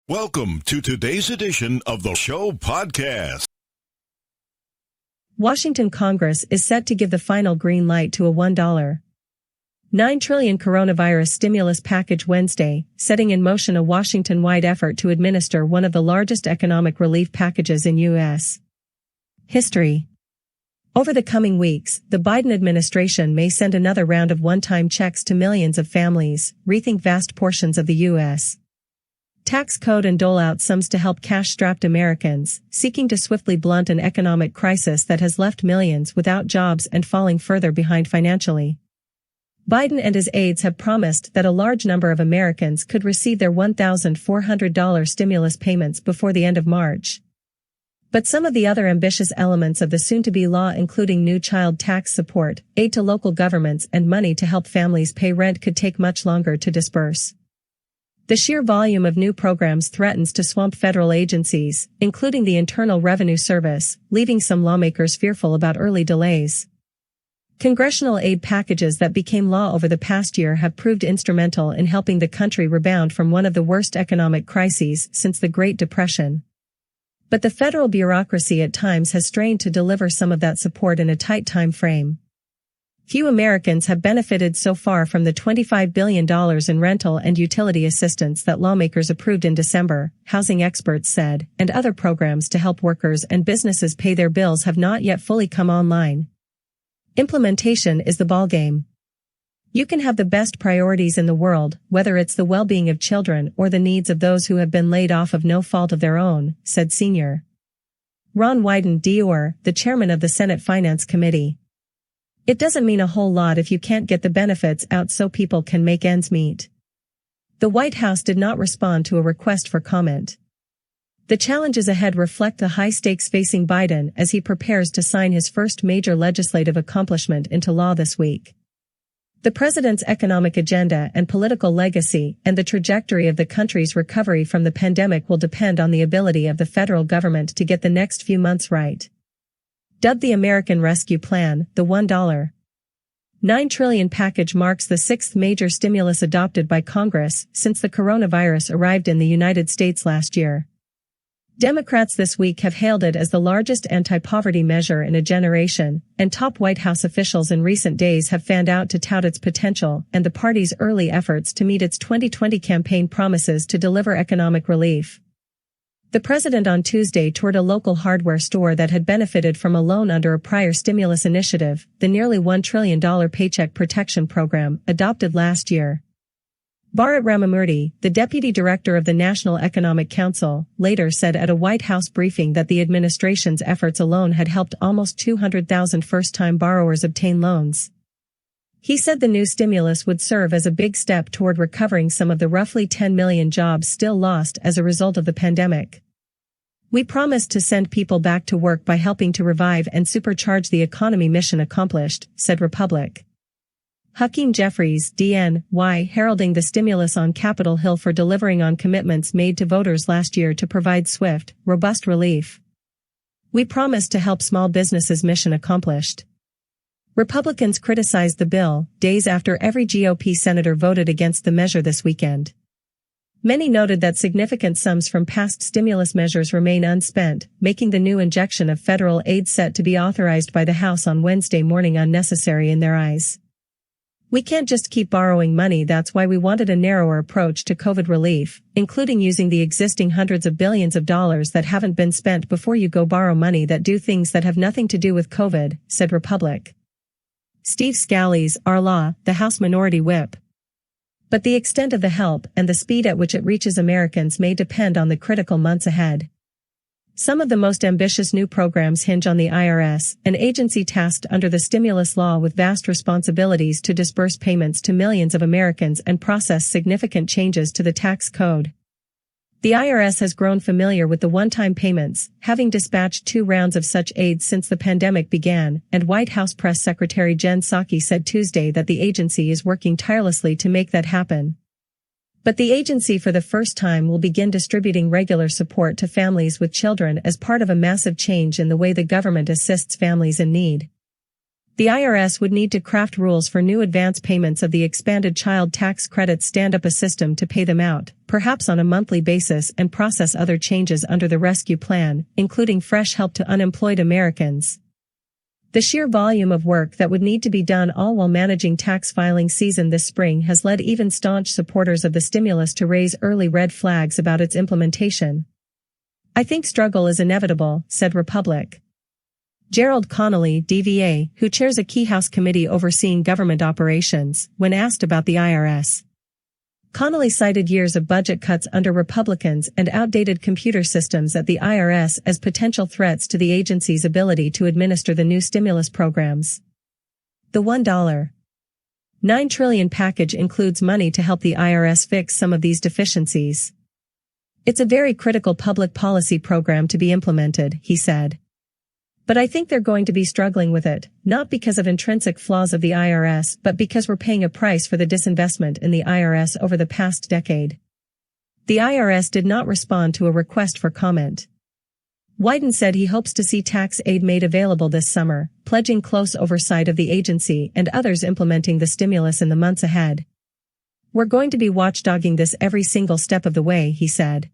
Welcome to today's edition of the show podcast. Washington Congress is set to give the final green light to a $1.9 trillion coronavirus stimulus package Wednesday, setting in motion a Washington-wide effort to administer one of the largest economic relief packages in U.S. history. Over the coming weeks, the Biden administration may send another round of one-time checks to millions of families, rethink vast portions of the U.S. tax code and dole out sums to help cash-strapped Americans, seeking to swiftly blunt an economic crisis that has left millions without jobs and falling further behind financially. Biden and his aides have promised that a large number of Americans could receive their $1,400 stimulus payments before the end of March. But some of the other ambitious elements of the soon-to-be law, including new child tax support, aid to local governments, and money to help families pay rent, could take much longer to disburse. The sheer volume of new programs threatens to swamp federal agencies, including the Internal Revenue Service, leaving some lawmakers fearful about early delays. Congressional aid packages that became law over the past year have proved instrumental in helping the country rebound from one of the worst economic crises since the Great Depression. But the federal bureaucracy at times has strained to deliver some of that support in a tight time frame. Few Americans have benefited so far from the $25 billion in rental and utility assistance that lawmakers approved in December, housing experts said, and other programs to help workers and businesses pay their bills have not yet fully come online. Implementation is the ballgame. You can have the best priorities in the world, whether it's the well-being of children or the needs of those who have been laid off of no fault of their own, said Senior Ron Wyden, D-N.Y, the chairman of the Senate Finance Committee. It doesn't mean a whole lot if you can't get the benefits out so people can make ends meet. The White House did not respond to a request for comment. The challenges ahead reflect the high stakes facing Biden as he prepares to sign his first major legislative accomplishment into law this week. The president's economic agenda and political legacy and the trajectory of the country's recovery from the pandemic will depend on the ability of the federal government to get the next few months right. Dubbed the American Rescue Plan, the $1.9 trillion package marks the sixth major stimulus adopted by Congress since the coronavirus arrived in the United States last year. Democrats this week have hailed it as the largest anti-poverty measure in a generation, and top White House officials in recent days have fanned out to tout its potential and the party's early efforts to meet its 2020 campaign promises to deliver economic relief. The president on Tuesday toured a local hardware store that had benefited from a loan under a prior stimulus initiative, the nearly $1 trillion Paycheck Protection Program, adopted last year. Bharat Ramamurti, the deputy director of the National Economic Council, later said at a White House briefing that the administration's efforts alone had helped almost 200,000 first-time borrowers obtain loans. He said the new stimulus would serve as a big step toward recovering some of the roughly 10 million jobs still lost as a result of the pandemic. We promised to send people back to work by helping to revive and supercharge the economy. Mission accomplished, said Republic. Hakeem Jeffries, D-N.Y, heralding the stimulus on Capitol Hill for delivering on commitments made to voters last year to provide swift, robust relief. We promised to help small businesses. Mission accomplished. Republicans criticized the bill, days after every GOP senator voted against the measure this weekend. Many noted that significant sums from past stimulus measures remain unspent, making the new injection of federal aid set to be authorized by the House on Wednesday morning unnecessary in their eyes. We can't just keep borrowing money. That's why we wanted a narrower approach to COVID relief, including using the existing hundreds of billions of dollars that haven't been spent before you go borrow money that do things that have nothing to do with COVID, said Republic Steve Scalise, our law, the House Minority Whip. But the extent of the help and the speed at which it reaches Americans may depend on the critical months ahead. Some of the most ambitious new programs hinge on the IRS, an agency tasked under the stimulus law with vast responsibilities to disburse payments to millions of Americans and process significant changes to the tax code. The IRS has grown familiar with the one-time payments, having dispatched 2 rounds of such aid since the pandemic began, and White House Press Secretary Jen Psaki said Tuesday that the agency is working tirelessly to make that happen. But the agency for the first time will begin distributing regular support to families with children as part of a massive change in the way the government assists families in need. The IRS would need to craft rules for new advance payments of the expanded child tax credits, stand up a system to pay them out, perhaps on a monthly basis, and process other changes under the rescue plan, including fresh help to unemployed Americans. The sheer volume of work that would need to be done, all while managing tax filing season this spring, has led even staunch supporters of the stimulus to raise early red flags about its implementation. "I think struggle is inevitable," said Republic. Gerald Connolly, DVA, who chairs a key House committee overseeing government operations, when asked about the IRS. Connolly cited years of budget cuts under Republicans and outdated computer systems at the IRS as potential threats to the agency's ability to administer the new stimulus programs. The $1.9 trillion package includes money to help the IRS fix some of these deficiencies. "It's a very critical public policy program to be implemented," he said. "But I think they're going to be struggling with it, not because of intrinsic flaws of the IRS, but because we're paying a price for the disinvestment in the IRS over the past decade." The IRS did not respond to a request for comment. Wyden said he hopes to see tax aid made available this summer, pledging close oversight of the agency and others implementing the stimulus in the months ahead. "We're going to be watchdogging this every single step of the way," he said.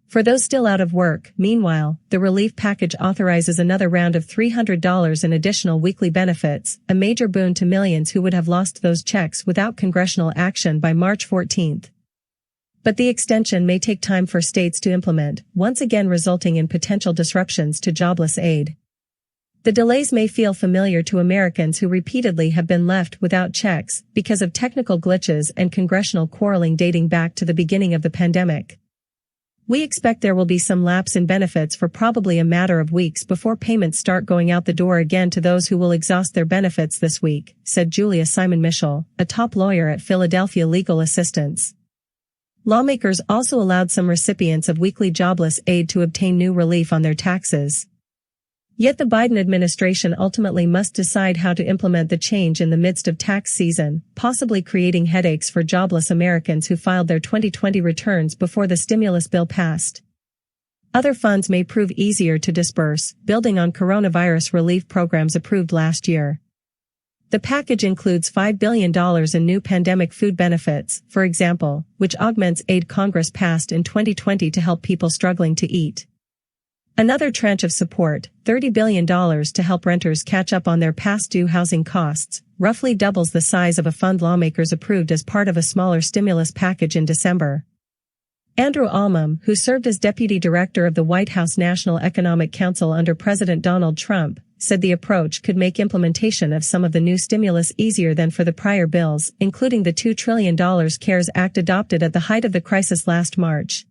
For those still out of work, meanwhile, the relief package authorizes another round of $300 in additional weekly benefits, a major boon to millions who would have lost those checks without congressional action by March 14. But the extension may take time for states to implement, once again resulting in potential disruptions to jobless aid. The delays may feel familiar to Americans who repeatedly have been left without checks because of technical glitches and congressional quarreling dating back to the beginning of the pandemic. "We expect there will be some lapse in benefits for probably a matter of weeks before payments start going out the door again to those who will exhaust their benefits this week," said Julia Simon-Michel, a top lawyer at Philadelphia Legal Assistance. Lawmakers also allowed some recipients of weekly jobless aid to obtain new relief on their taxes. Yet the Biden administration ultimately must decide how to implement the change in the midst of tax season, possibly creating headaches for jobless Americans who filed their 2020 returns before the stimulus bill passed. Other funds may prove easier to disburse, building on coronavirus relief programs approved last year. The package includes $5 billion in new pandemic food benefits, for example, which augments aid Congress passed in 2020 to help people struggling to eat. Another tranche of support, $30 billion to help renters catch up on their past due housing costs, roughly doubles the size of a fund lawmakers approved as part of a smaller stimulus package in December. Andrew Almam, who served as deputy director of the White House National Economic Council under President Donald Trump, said the approach could make implementation of some of the new stimulus easier than for the prior bills, including the $2 trillion CARES Act adopted at the height of the crisis last March.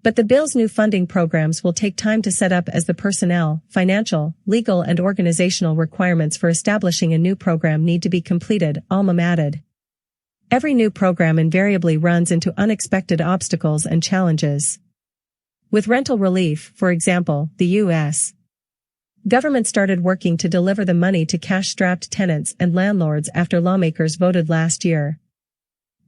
But the bill's new funding programs will take time to set up as the personnel, financial, legal and organizational requirements for establishing a new program need to be completed, Almam added. Every new program invariably runs into unexpected obstacles and challenges. With rental relief, for example, the U.S. government started working to deliver the money to cash-strapped tenants and landlords after lawmakers voted last year.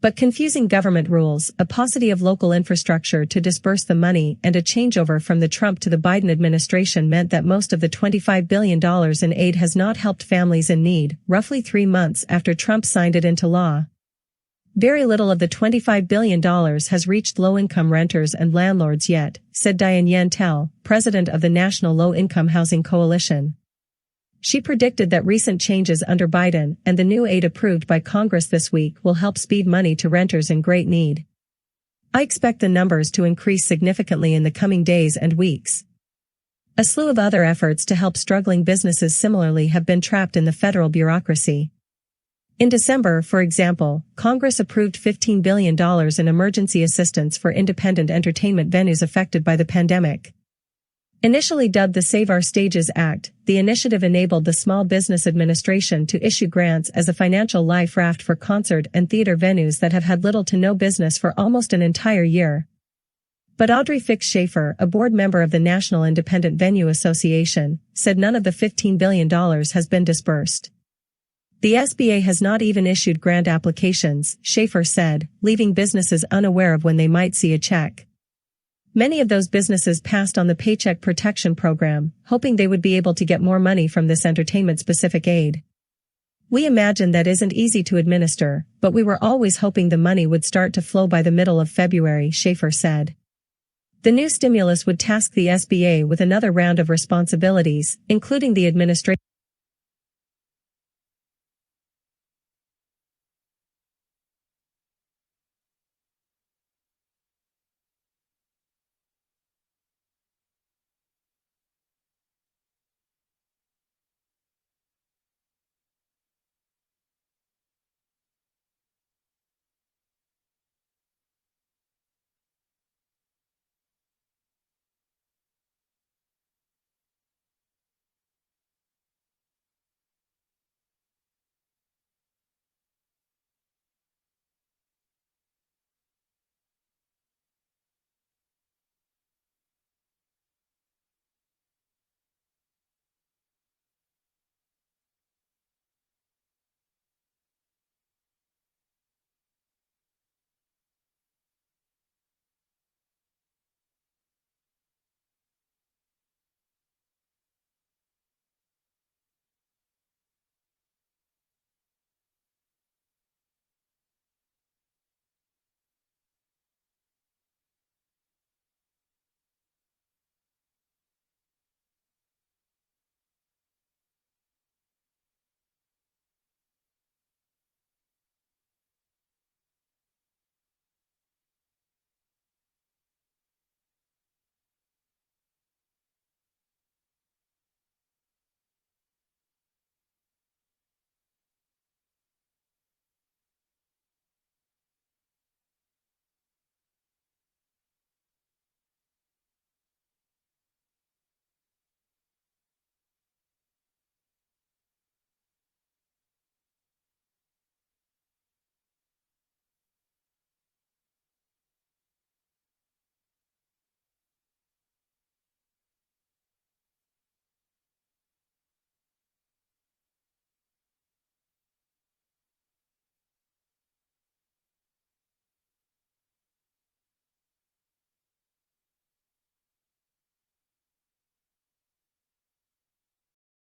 But confusing government rules, a paucity of local infrastructure to disburse the money, and a changeover from the Trump to the Biden administration meant that most of the $25 billion in aid has not helped families in need, roughly 3 months after Trump signed it into law. Very little of the $25 billion has reached low-income renters and landlords yet, said Diane Yantel, president of the National Low-Income Housing Coalition. She predicted that recent changes under Biden and the new aid approved by Congress this week will help speed money to renters in great need. "I expect the numbers to increase significantly in the coming days and weeks." A slew of other efforts to help struggling businesses similarly have been trapped in the federal bureaucracy. In December, for example, Congress approved $15 billion in emergency assistance for independent entertainment venues affected by the pandemic. Initially dubbed the Save Our Stages Act, the initiative enabled the Small Business Administration to issue grants as a financial life raft for concert and theater venues that have had little to no business for almost an entire year. But Audrey Fix-Schaefer, a board member of the National Independent Venue Association, said none of the $15 billion has been disbursed. The SBA has not even issued grant applications, Schaefer said, leaving businesses unaware of when they might see a check. Many of those businesses passed on the Paycheck Protection Program, hoping they would be able to get more money from this entertainment-specific aid. We imagine that isn't easy to administer, but we were always hoping the money would start to flow by the middle of February, Schaefer said. The new stimulus would task the SBA with another round of responsibilities, including the administration